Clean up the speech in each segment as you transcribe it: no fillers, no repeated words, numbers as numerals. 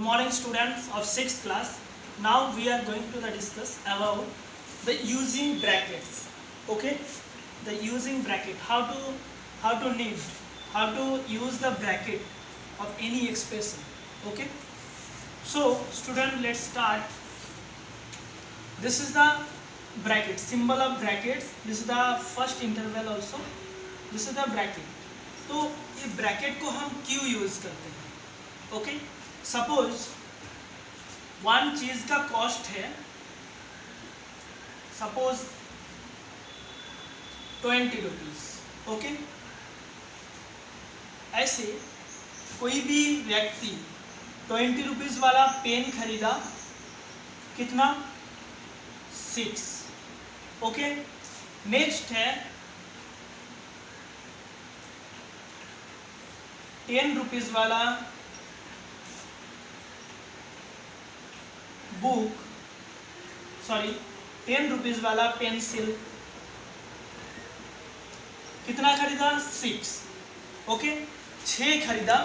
morning students of 6th class. Now we are going to discuss about the using brackets. Okay, the using bracket, how to need, how to use the bracket of any expression. Okay, so student, let's start. This is the bracket, symbol of brackets. This is the first interval also. This is the bracket. तो ये bracket को हम क्यों use करते हैं? Okay, suppose one चीज का cost है सपोज 20 रुपीज. ओके, ऐसे कोई भी व्यक्ति 20 रुपीज वाला पेन खरीदा, कितना? 6. ओके, नेक्स्ट है 10 रुपीज वाला बुक, 10 रुपीज वाला पेंसिल, कितना खरीदा? 6. ओके, 6 खरीदा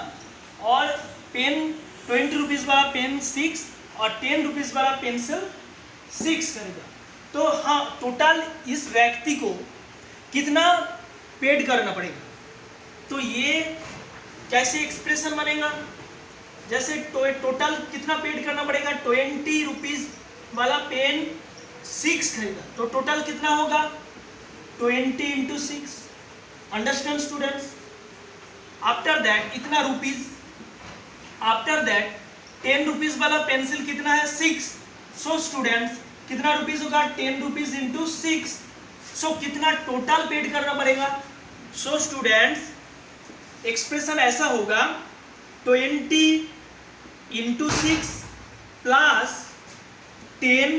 और पेन 20 रुपीज वाला पेन 6 और 10 रुपीज वाला पेंसिल 6 खरीदा. तो हाँ, टोटल इस व्यक्ति को कितना पेड करना पड़ेगा? तो ये कैसे एक्सप्रेशन बनेगा? जैसे टोटल कितना पेड करना पड़ेगा? 20 रुपीज वाला पेन 6 खरीदा, तो टोटल कितना होगा? 20 into 6. Understand students? After that इतना रुपीज, आफ्टर दैट 10 रुपीज वाला पेंसिल कितना है? 6. सो स्टूडेंट्स, कितना रुपीज होगा? 10 रुपीज इंटू 6. सो कितना टोटल पेड करना पड़ेगा? सो स्टूडेंट्स, एक्सप्रेशन ऐसा होगा 20 into 6 plus 10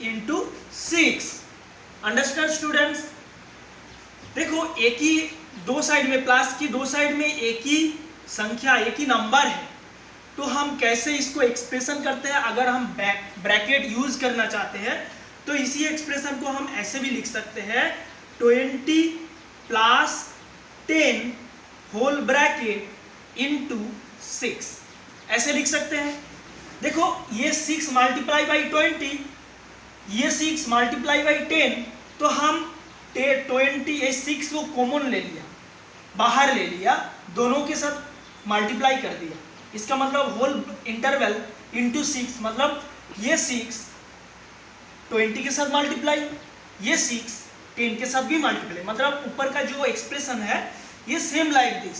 into 6. Understand students? देखो, एक ही दो साइड में, प्लस की दो साइड में एक ही संख्या, एक ही नंबर है, तो हम कैसे इसको एक्सप्रेशन करते हैं? अगर हम ब्रैकेट यूज करना चाहते हैं तो इसी एक्सप्रेशन को हम ऐसे भी लिख सकते हैं 20 प्लस 10 होल ब्रैकेट इंटू 6. ऐसे लिख सकते हैं. देखो, ये 6 मल्टीप्लाई बाई 20, ये 6 मल्टीप्लाई बाई 10, तो हम 20 ये 6 को कॉमन ले लिया, बाहर ले लिया, दोनों के साथ मल्टीप्लाई कर दिया. इसका मतलब होल इंटरवल इंटू 6, मतलब ये 6 20 के साथ मल्टीप्लाई, ये 6 10 के साथ भी मल्टीप्लाई, मतलब ऊपर का जो एक्सप्रेशन है ये same like this.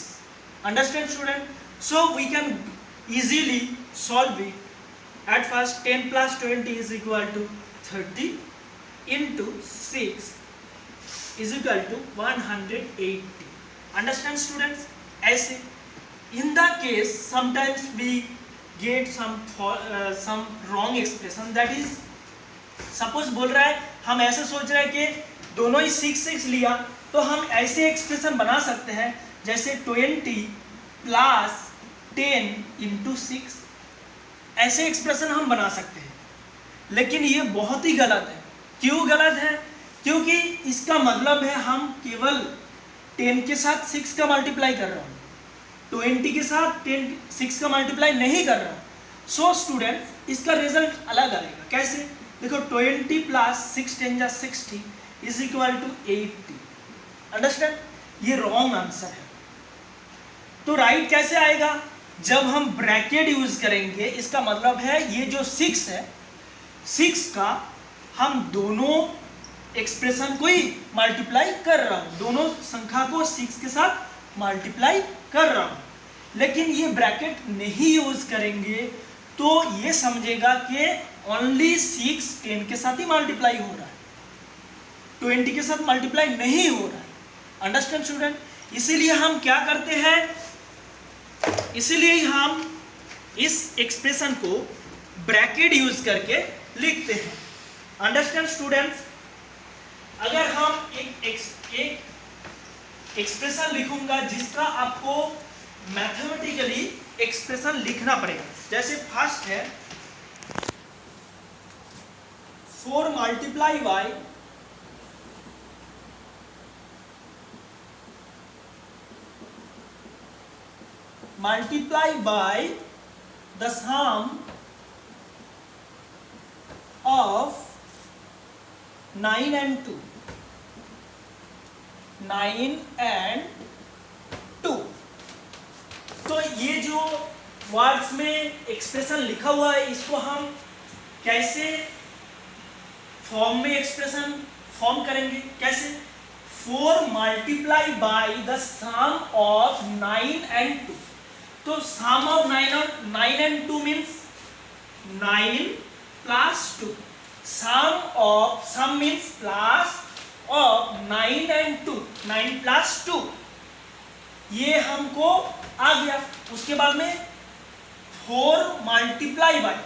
Understand student? So we can easily solve it. At first 10 plus 20 is equal to 30 into 6 is equal to 180. Understand students? ऐसे in the case sometimes we get some wrong expression, that is suppose बोल रहा है, हम ऐसे सोच रहे हैं कि दोनों ही 6 लिया, तो हम ऐसे एक्सप्रेशन बना सकते हैं जैसे 20 प्लस 10 इंटू 6. ऐसे एक्सप्रेशन हम बना सकते हैं, लेकिन ये बहुत ही गलत है. क्यों गलत है? क्योंकि इसका मतलब है हम केवल 10 के साथ 6 का मल्टीप्लाई कर रहा हूँ, 20 के साथ 6 का मल्टीप्लाई नहीं कर रहा हूँ. सो स्टूडेंट, इसका रिजल्ट अलग आएगा. कैसे? देखो, 20 प्लस 6 10 जा 60 इज इक्वल टू 80. अंडरस्टैंड? ये रॉन्ग आंसर है. तो राइट कैसे आएगा? जब हम ब्रैकेट यूज करेंगे. इसका मतलब है ये जो 6 है, 6 का हम दोनों एक्सप्रेशन को ही मल्टीप्लाई कर रहा हूँ, दोनों संख्या को 6 के साथ मल्टीप्लाई कर रहा हूँ. लेकिन ये ब्रैकेट नहीं यूज करेंगे तो ये समझेगा कि ओनली 6 10 के साथ ही मल्टीप्लाई हो रहा है, 20 के साथ मल्टीप्लाई नहीं हो रहा है. Understand student? इसीलिए हम क्या करते हैं, इसीलिए हम इस एक्सप्रेशन को ब्रैकेट यूज करके लिखते हैं. Understand students? अगर हम एक एक्सप्रेशन लिखूंगा जिसका आपको मैथमेटिकली एक्सप्रेशन लिखना पड़ेगा. जैसे फर्स्ट है 4 multiply by multiply by the sum of 9 and 2, 9 and 2। तो ये जो वर्ड्स में एक्सप्रेशन लिखा हुआ है इसको हम कैसे फॉर्म में एक्सप्रेशन फॉर्म करेंगे, कैसे? 4 multiply by the sum of 9 and 2। तो sum of 9 and 2 means 9 plus 2। Sum means plus of 9 and 2, 9 plus 2। ये हमको आ गया। उसके बाद में 4 मल्टीप्लाई बाय,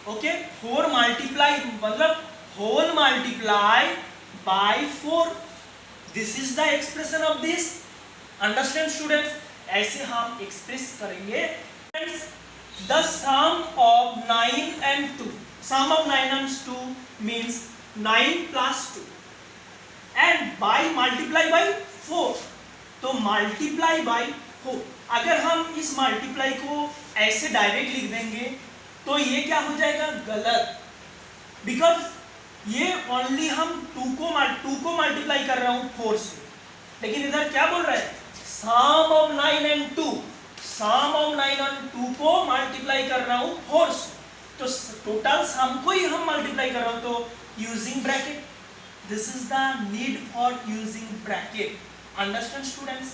ओके, 4 मल्टीप्लाई मतलब whole multiply by 4। This is the expression of this. Understand students? ऐसे हम एक्सप्रेस करेंगे the sum of 9 and 2। Sum of 9 and 2 means 9 plus 2 and by multiply by 4। तो मल्टीप्लाई बाय 4। अगर हम इस multiply को ऐसे डायरेक्ट लिख देंगे तो ये क्या हो जाएगा? गलत। बिकॉज ये ओनली हम 2 को मल्टीप्लाई कर रहा हूं 4 से, लेकिन इधर क्या बोल रहा है? Sum of 9 and 2, sum of 9 and 2 को मल्टीप्लाई कर रहा हूं 4 से। तो टोटल सम को ही हम मल्टीप्लाई कर रहा हूं, तो using bracket. This is the need for using bracket. Understand students?